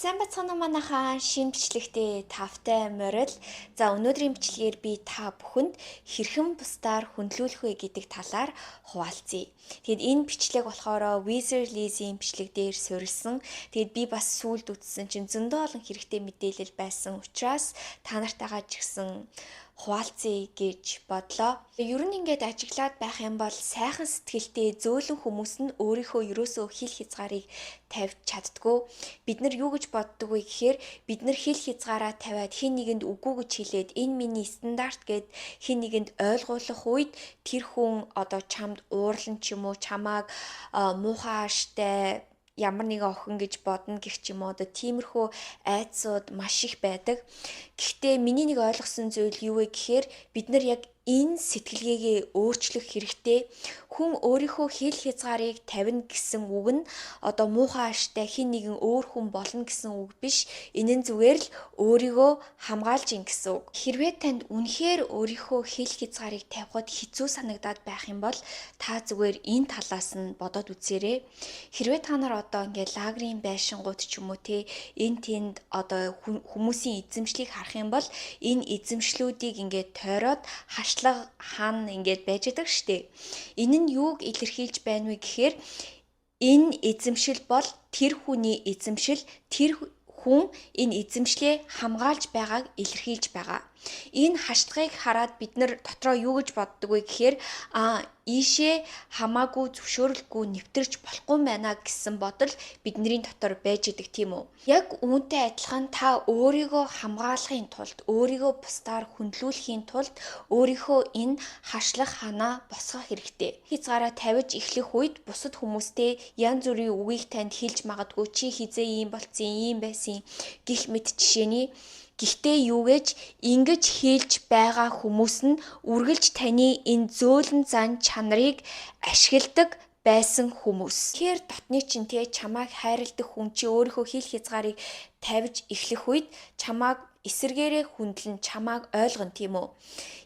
Сайн бацхан манайхаа шинэ бичлэгтээ тавтай морил. За өнөөдрийн бичлэгээр би та бүхэнд хэрхэн бусдаар хүндлүүлэх вэ гэдэг талаар хуваалцъя. Тэгэд энэ бичлэг болохоор Weezer Liz-ийн бичлэг дээр суурилсан. Тэгэд би бас сүүлд үзсэн чинь зөндөө олон хэрэгтэй мэдээлэл байсан учраас та нартайгаа ч гэсэн хуваалцъя гэж бодлоо. Ер нь ингээд ажиглаад байх юм бол сайхан сэтгэлтэй зөөлөн хүмүүс нь өөрийнхөө ерөөсөө хил хязгаарыг тавьж чаддгүй. Бид нар юу гэж боддог вэ гэхээр бид нар хил хязгаараа тавиад хэн нэгэнд үгүй гэж хэлээд энэ миний стандарт гэд хэн нэгэнд ойлгуулах үед тэр хүн одоо чамд уурлан ч юм уу чамааг муухай аштай ямар нэгэн охин гэж бодно гэх ч юм уу одоо тиймэрхүү айдсууд маш их байдаг. Гэхдээ миний нэг ойлгосон зүйл юу вэ гэхээр бид нар яг энэ сэтгэлгээгээ өөрчлөх хэрэгтэй. Хүн өөрийнхөө хил хязгаарыг тавина гэсэн үг нь одоо муухай аштай хэн нэгэн өөр хүн болно гэсэн үг биш. Энэ нь зүгээр л өөрийгөө хамгаалж ин гэсэн үг. Хэрвээ танд үнэхээр өөрийнхөө хил хязгаарыг тавихад хэцүү санагдаад байх юм бол та зүгээр энэ талаас нь бодоод үзээрэй. Хэрвээ та нар одоо ингээд лагерийн байшингууд ч юм уу те энэ тэнд одоо хүмүүсийн эзэмшлийг харах юм бол энэ эзэмшлүүдийг ингээд тойроод хашлага хаана ингээд байж байгаа штеп. Энэ нь юуг илэрхийлж байна вэ гэхээр энэ эзэмшил бол тэр хүний эзэмшил, тэр хүн энэ эзэмшлээ хамгаалж байгааг илэрхийлж байгаа. Энэ хаштгыг хараад бид нар дотроо юу гэж боддог вэ гэхээр ийшээ хамаагүй зөвшөөрөлгүй нэвтэрч болохгүй байна гэсэн бодол бидний дотор байж идэг тийм үү. Яг үүнтэй адилхан та өөрийгөө хамгаалахын тулд, өөрийгөө бусдаар хүндлүүлэхийн тулд өөрийнхөө энэ хашлах ханаа босгох хэрэгтэй. Хязгаараа тавьж эхлэх үед бусад хүмүүстэй янз бүрийн үгийг танд хэлж магадгүй чи хизээ ийм болцсон, ийм байсан гэх мэт жишээний. Гэхдээ юу гэж ингэж хэлж байгаа хүмүүс нь үргэлж таны энэ зөөлөн зан чанарыг ашигладаг байсан хүмүүс. Тэгэхээр дотны чинь те чамайг хайрладаг хүн чи өөрийнхөө хил хязгаарыг тавьж эхлэх үед чамайг эсэргээрээ хүндлэн чамайг ойлгоно тийм үү.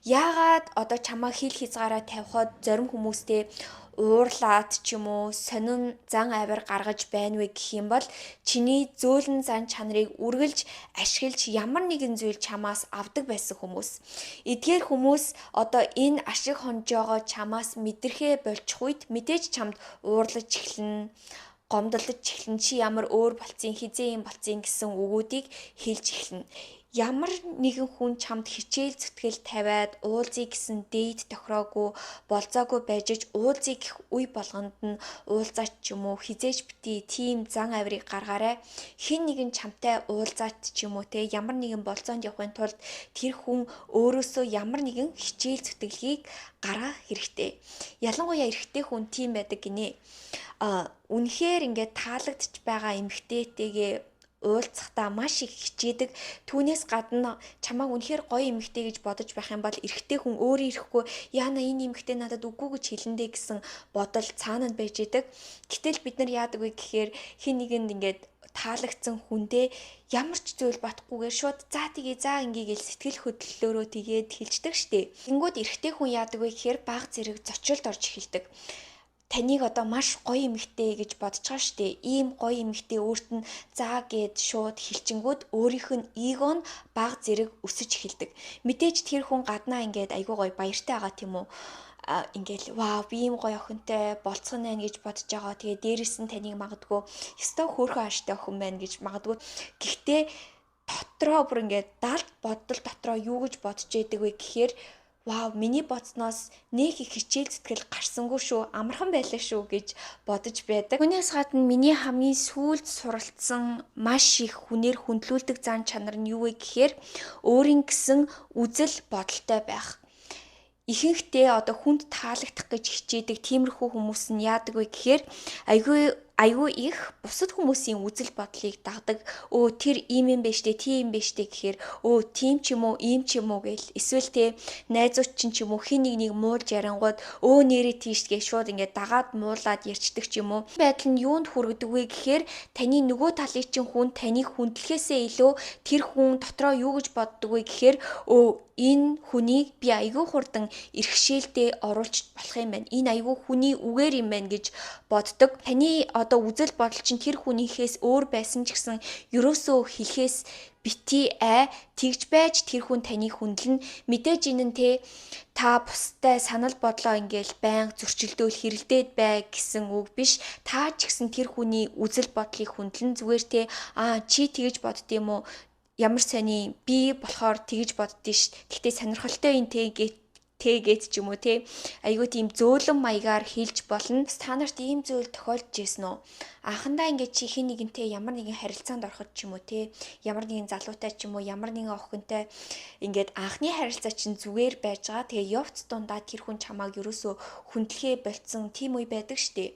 Яагаад одоо чамайг хил хязгаараа тавихад зарим хүмүүстэй уурлаад ч юм уу сонин зан авир гаргаж байна вэ гэх юм бол чиний зөөлөн зан чанарыг үргэлж ашиглаж ямар нэгэн зүйл чамаас авдаг байсан хүмүүс. Эдгээр хүмүүс одоо энэ ашиг хонжоогоо чамаас мэдрэхээ болчих үед мэдээж чамд уурлаж эхлэнэ, гомдлож эхлэн чи ямар өөр болцсон хизээ юм болцсон гэсэн үгүүдийг хэлж эхлэнэ. Ямар нэгэн хүн чамд хичээл зүтгэл тавиад уулзъя гэсэн дээд тохироогүй болцоогүй байж уулзъя гэх үе болгонд нь уулзаач ч юм уу хизээж бити тийм зан авирыг гаргаарай. Хэн нэгэн чамтай уулзаач ч юм уу те ямар нэгэн болцоонд явахын тулд тэр хүн өөрөөсөө ямар нэгэн хичээл зүтгэлгийг гаргах хэрэгтэй. Ялангуяа эрэгтэй хүн тийм байдаг гинэ. Үнэхээр ингээд таалагдж байгаа эмэгтэйтэйгээ уулзахдаа маш их хичээдэг. Түүнээс гадна чамайг үнэхээр гоё эмэгтэй гэж бодож байх юм бол эрэгтэй хүн өөрөө ирэхгүй яана энэ эмэгтэй надад үгүй гэж хэлэндэ гэсэн бодол цаанад байж идэг. Гэтэл бид нар яадаг вэ гэхээр хин нэгэнд ингээд таалагдсан хүндээ ямар ч зүйл батхгүйгээр шууд за ингээ гэл сэтгэл хөдлөлөөрөө тэгээд хэлждэг штеп. Тэнгүүд эрэгтэй хүн яадаг вэ гэхээр баг зэрэг зочилд орж эхэлдэг. Таныг одоо маш гоё эмэгтэй гэж бодож байгаа штэ. Ийм гоё эмэгтэй өөрт нь заа гэд шууд хэлчингүүд өөрийнх нь эго нь баг зэрэг өсөж эхэлдэг. Мэдээж тэр хүн гаднаа ингээд айгуу гоё баяртай байгаа тийм үү. Ингээл вау би ийм гоё охинтой болцсон байна гэж бодож байгаа. Тэгээ дээрэс нь таныг магадгүй ёстой хөөрхөн ааштай охин байна гэж магадгүй. Гэхдээ дотроо бүр ингээд далд бодол дотроо юу гэж бодож яадаг вэ гэхээр вау миний бодсноос нэг их хичээл зүтгэл гарсангүй шүү, амархан байлаа шүү гэж бодож байдаг. Түүнээс гадна миний хамгийн сүүлд суралцсан маш их хүнээр хүндлүүлдэг зан чанар нь юу вэ гэхээр өөрийн гэсэн үзэл бодолтой байх. Ихэнхдээ одоо хүнд таалагдах гэж хичээдэг тиймэрхүү хүмүүс нь яадаг вэ гэхээр айгүй их бусад хүмүүсийн үзэл бодлыг дагдаг. Тэр ийм юм биш үү, тийм юм биш үү гэхээр тийм ч юм уу, ийм ч юм уу гэл эсвэл те найзууд чинь ч юм уу хин нэг муулж ярангууд нэрээ тийш гээ шууд ингээд дагаад муулаад ярьцдаг ч юм уу. Байдал нь юунд хүргэдэг вэ гэхээр таны нөгөө талын чинь хүн таныг хүндлэхээсээ илүү тэр хүн дотроо юу гэж боддог вэ гэхээр энэ хүнийг би айгүй хурдан иргэшээлдээ оруулж болох юм байна. Энэ айгүй хүний үгээр юм байна гэж боддог. Таны одоо үзэл бодол чинь тэр хүнийхээс өөр байсан ч гэсэн ерөөсөө хэлхээс бити тэгж байж тэр хүн таныг хүндэлнэ. Мэдээж энэ нь та бусдад санал бодлоо ингээл байнга зөрчилдөөл хэрэлдээд бай гэсэн үг биш. Та ч гэсэн тэр хүний үзэл бодлыг хүндлэн зүгээр чи тэгж боддгийм үү? Ямар сони би болохоор тэгж боддөө ш. Гэхдээ сонирхолтой юм тэгээд ч юм уу айгүй тийм зөөлөн маягаар хэлж болно. Та нарт ийм зүйл тохиолдож ирсэн үү? Анхандаа ингээд чи хин нэгэнтэй ямар нэгэн харилцаанд ороход ч юм уу ямар нэгэн залуутай ч юм уу ямар нэгэн охинтой ингээд анхны харилцаа чинь зүгээр байж байгаа. Тэгээ явц дундаа тэр хүн чамааг ерөөсөө хүндлэхээ болцсон тийм үе байдаг штэ.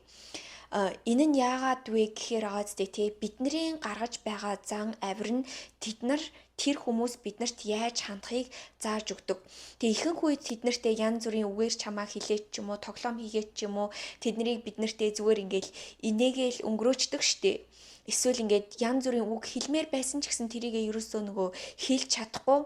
Энэ нь яагаад вэ гэхээр бидний гаргаж байгаа зан авир нь тэр хүмүүс биднэрт яаж хандахыг зааж өгдөг. Тэгээ ихэнх үед тэднэртэй янз бүрийн үгээр чамаа хилээч ч юм уу, тоглоом хийгээч ч юм уу, тэднийг биднэртэй зүгээр ингээл инээгээл өнгөрөөчдөг штэ. Эсвэл ингээд янз бүрийн үг хэлмээр байсан ч гэсэн тэрийгээ ерөөсөө нөгөө хэлж чадахгүй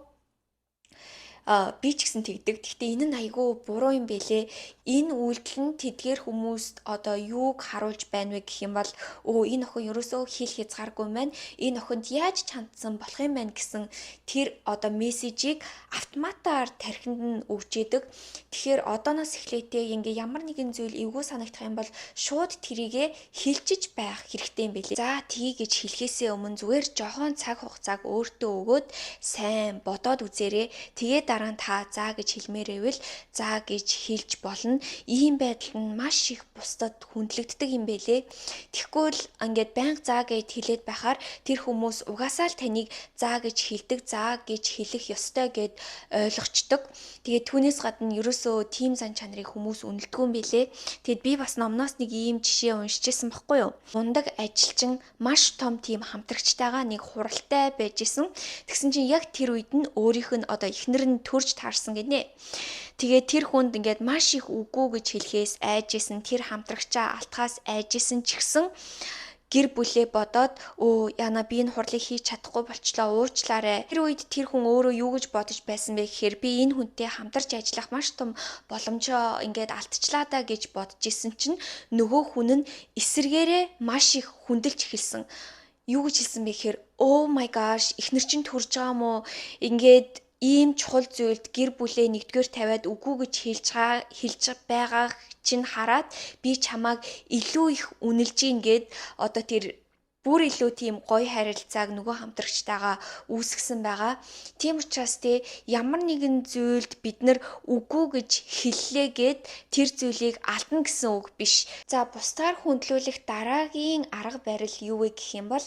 би ч гэсэн тэгдэг. Гэхдээ энэ нь айгүй буруу юм бэлээ. Энэ үйлдэл нь тэдгээр хүмүүст одоо юуг харуулж байна вэ гэх юм бол энэ охин ерөөсөө хэл хязгааргүй байна. Энэ охинд яаж чандсан болох юм байна гэсэн тэр одоо мессежийг автоматар тархинд нь өгч идэг. Тэгэхээр одооноос эхлээтэй ингээ ямар нэгэн зүйл эвгүй санагдах юм бол шууд тэрийгэ хэлжиж байх хэрэгтэй юм бэлээ. За тгий гэж хэлхээсээ өмнө зүгээр жоохон цаг хугацааг өөртөө өгөөд сайн бодоод үзээрэй. Тэгээд дараа нь та заа гэж хэлмээрээвэл заа гэж хэлж болно. Ийм байдал нь маш их бусдад хүндлэгддэг юм бэлээ. Тэгэхгүй л ингээд байнга заа гэж хэлээд байхаар тэр хүмүүс угаасаа л таныг заа гэж хэлдэг, заа гэж хэлэх ёстой гэд ойлгочдөг. Тэгээд түүнээс гадна ерөөсөө тим зан чанарыг хүмүүс үнэлдэггүй юм бэлээ. Тэгэд би бас номноос нэг ийм жишээ уншижсэн баггүй юу? Мундаг ажилчин маш том тим хамтрагчтайгаа нэг хуралтай байж исэн. Тэгсэн чинь яг тэр үед нь өөрийнх нь одоо эхнэр нь төрж таарсан гинэ. Тэгээ тэр хүнд ингээд маш их үгүй гэж хэлхээс айжсэн, тэр хамтрагчаа алтхаас айжсэн ч гэсэн гэр бүлээ бодоод яна би энэ хурлыг хийж чадахгүй болчлоо, уучлаарай. Тэр үед тэр хүн өөрөө юу гэж бодож байсан бэ гэхээр би энэ хүнтэй хамтарч ажиллах маш том боломжоо ингээд алдчихлаа да гэж бодож исэн чинь нөгөө хүн нь эсэргээрээ маш их хүндэлж эхэлсэн. Юу гэж хэлсэн бэ гэхээр oh my gosh, эхнэр чинь төрж байгаа мó, ингээд ийм чухал зүйлд гэр бүлээ нэгдүгээр тавиад үгүй гэж хэлж байгаа чинь хараад би чамааг илүү их үнэлж ингээд одоо тэр бүр илүү тийм гоё харилцааг нөгөө хамтрагчтайгаа үүсгэсэн байгаа. Тийм учраас ямар нэгэн зүйлд бид нар үгүй гэж хэллээгээд тэр зүйлийг алдна гэсэн үг биш. За бусдаар хүндлүүлэх дараагийн арга барил юу вэ гэх юм бол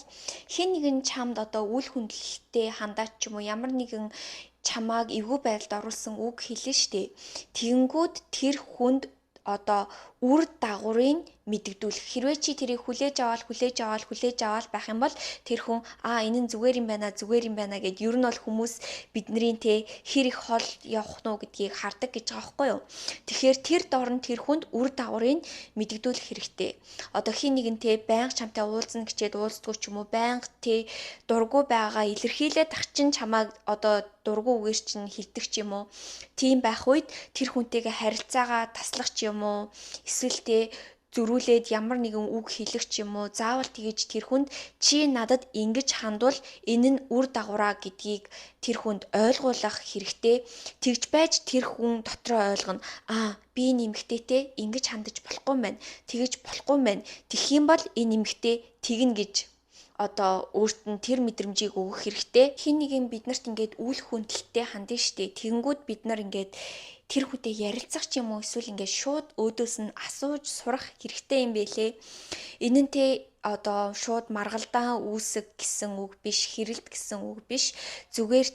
хэн нэгэн чамд одоо үл хүндлэлтэй хандаад ч юм уу ямар нэгэн чамааг эвгүй байдалд оруулсан үг хэлнэ штэ. Тэгэнгүүт тэр хүнд одоо үр дагаврыг мэдэгдүүлэх. Хэрвээ чи тэрийг хүлээж аваад байх юм бол тэр хүн энэ нь зүгээр юм байна гэд ер нь бол хүмүүс бидний хэр их хол явах нь гэдгийг хардаг гэж байгаа байхгүй юу. Тэгэхээр тэр дорн тэр хүнд үр дагаврыг мэдэгдүүлэх хэрэгтэй. Одоо хин нэгэнтэй байнга чамтай уулзна гэчээд уулздгүй ч юм уу, байнга дургу байгаа илэрхийлээд ах чинь чамааг одоо дургу үгээр чинь хилдэг ч юм уу. Тийм байх үед тэр хүнтэйгээ харилцаагаа таслах ч юм уу, эсвэл зөрүүлээд ямар нэгэн үг хэлэх ч юм уу, заавал тэгэж тэр хүнд чи надад ингэж хандвал энэ нь үр дагавраа гэдгийг тэр хүнд ойлгуулах хэрэгтэй. Тэгж байж тэр хүн дотроо ойлгоно. Би энэ эмэгтэйтэй ингэж хандаж болохгүй мэн. Тэгэж болохгүй мэн. Тэгэх юм бол энэ эмэгтэй тэгнэ гэж одоо өөрт нь тэр мэдрэмжийг өгөх хэрэгтэй. Хин нэгэн биднэрт ингээд үл хүндэлттэй хандна штэ. Тэгэнгүүт бид нар ингээд тэр хүнтэй ярилцах ч юм уу, эсвэл ингээд шууд өөдөөс нь асууж сурах хэрэгтэй юм бэлээ. Энэ нь одоо шууд маргалдаан үүсэг гэсэн үг биш, хэрэлт гэсэн үг биш. Зүгээр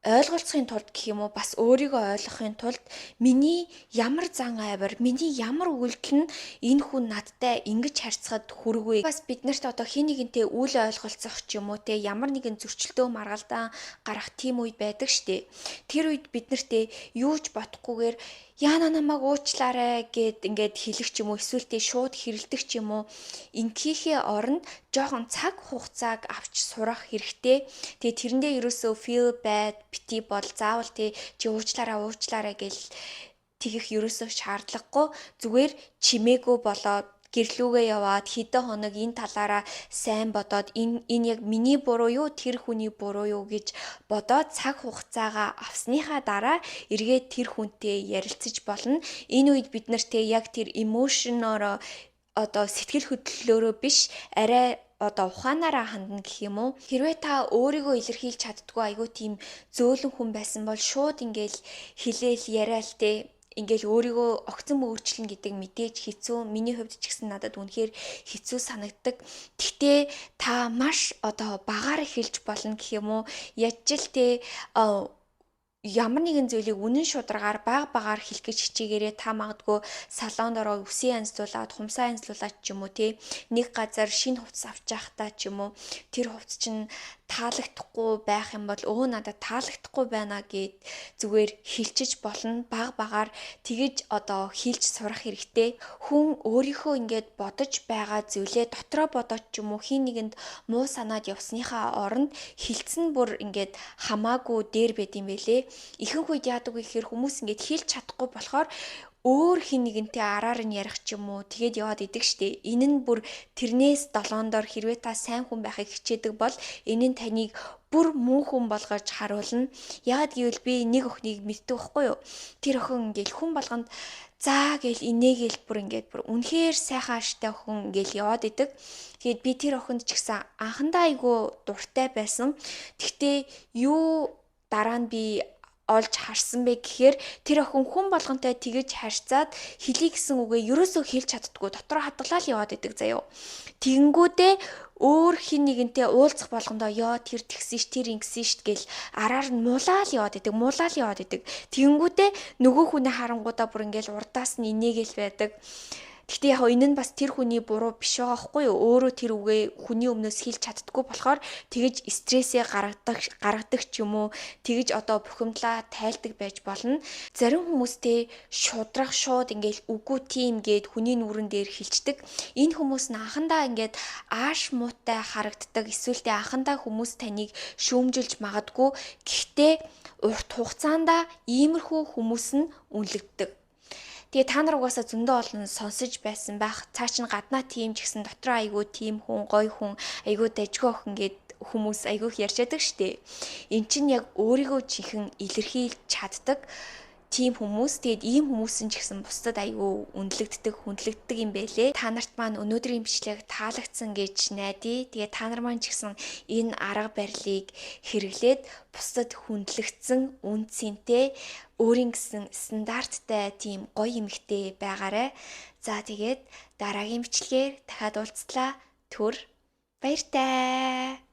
ойлголцохын тулд гэх юм уу, бас өөрийгөө ойлгохын тулд миний ямар зан авир, миний ямар үйлдэл нь энэ хүн надтай ингэж харьцахад хүрвэ. Бас биднэрт одоо хин нэгэнтэй үл ойлголцох ч юм уу ямар нэгэн зөрчилдөө маргалдаан гарах тийм үед байдаг штэ. Тэр үед биднэрт юу ч бодохгүйгээр яана намайг уучлаарай гэд ингээд хэлэх ч юм уу, эсвэл шууд хэрэлдэх ч юм уу, ингээхээ оронд жоохон цаг хугацааг авч сурах хэрэгтэй. Тэгээ тэрэндээ ерөөсөө feel bad бити бол заавал чи уучлаарай гэл тэгэх ерөөсөө шаардлагагүй. Зүгээр чимээгүй болоод гэрлүүгээ яваад хэдэн хоног энэ талаараа сайн бодоод энэ яг миний буруу юу, тэр хүний буруу юу гэж бодоод цаг хугацаагаа авсныхаа дараа эргээд тэр хүнтэй ярилцаж болно. Энэ үед бид нартэй яг тэр emotion-ороо одоо сэтгэл хөдлөлөөрөө биш арай ухаанаараа хандна гэх юм уу. Хэрвээ та өөрийгөө илэрхийлж чаддгүй айгүй тийм зөөлөн хүн байсан бол шууд ингээл хэлээл яриа л те. Ингээл өөрийгөө огцон өөрчлөн гэдэг мэдээж хэцүү. Миний хувьд ч гэсэн надад үнэхээр хэцүү санагддаг. Гэхдээ та маш багаар эхэлж болно гэх юм уу. Яжжилтэй ямар нэгэн зүйлийг үнэн шударгаар багаар хэлэх гэж хичээгээрээ та магадгүй салонд ороо үсээ анзлуулаад хумсаа анзлуулаад ч юм уу те нэг газар шинэ хувцас авч явахдаа ч юм уу тэр хувцас чинь таалагдахгүй байх юм бол надад таалагдахгүй байна гэд зүгээр хэлчих болно багаар тэгэж хэлж сурах хэрэгтэй. Хүн өөрийнхөө ингээд бодож байгаа зүйлээ дотроо бодоод ч юм уу хин нэгэнд муу санаад явсныхаа оронд хилцэн бүр ингээд хамаагүй дээр байд юм бэлээ. Ихэнх үед яадаг вэ гэхээр хүмүүс ингээд хэлж чадахгүй болохоор өөр хин нэгэнтэй араар нь ярих ч юм уу тэгээд яваад идэг штэ. Энэ нь бүр тэрнээс долоондор хэрвээ та сайн хүн байхыг хичээдэг бол энэ нь таныг бүр муу хүн болгож харуулна. Яагаад гэвэл би нэг охиныг мэддэг байхгүй юу? Тэр охин ингээд хүн болгонд заа гээл инээгээл бүр үнэхээр сайхан аштай охин ингээл яваад идэг. Тэгээд би тэр охинд ч гэсэн анхандаа айгу дуртай байсан. Гэхдээ юу дараа нь би олж харсан бэ гэхээр тэр охин хүн болгонтой тэгэж харьцаад хэлий гэсэн үгээ ерөөсөө хэлж чаддгүй дотроо хадгалаад яваад идэг заяо. Тэгэнгүүтээ өөр хин нэгэнтэй уулзах болгондоо тэр тэгсэн ш тэр ингэсэн ш гэл араар нь муулаад яваад идэг. Тэгэнгүүтээ нөгөө хүнээ харангуудаа бүр ингээл урдаас нь инээгээл байдаг. Гэхдээ яг энэ нь бас тэр хүний буруу биш байгаа хгүй юу? Өөрөө тэр үгээ хүний өмнөөс хэлж чаддаггүй болохоор тэгэж стрессээ гаргадаг ч юм уу. Тэгэж бухимдлаа тайлдаг байж болно. Зарим хүмүүстэй шудрах шууд ингээл үгүй тийм гээд хүний нүрэн дээр хэлцдэг. Энэ хүмүүс нь анхандаа ингээд ааш муутай харагддаг. Эсвэл анхандаа хүмүүс таныг шүүмжилж магадгүй. Гэхдээ урт хугацаанд иймэрхүү хүмүүс нь үнэлэгддэг. Тэгээ та нар угаасаа зөндөө олон сонсож байсан байх. Цаа чин гаднаа тийм ч гэсэн дотроо айгүй тийм хүн, гоё хүн, айгүй дажгүй охин гэд хүмүүс айгүйх ярьчаадаг штэ. Эн чинь яг өөрийгөө чихэн илэрхийлж чаддаг тийм хүмүүс. Тэгээд ийм хүмүүс нь ч гэсэн бусдад айгүй хүндлэгддэг юм байлээ. Та нарт маань өнөөдрийн бичлэг таалагдсан гэж найдаа. Тэгээд та нар маань ч гэсэн энэ арга барилыг хэрэглээд бусдад хүндлэгдсэн, үн цэнтэй, өөрийн гэсэн стандарттай тийм гоё эмэгтэй байгаарай. За тэгээд дараагийн бичлэгээр дахиад уулзлаа. Түр баяртай.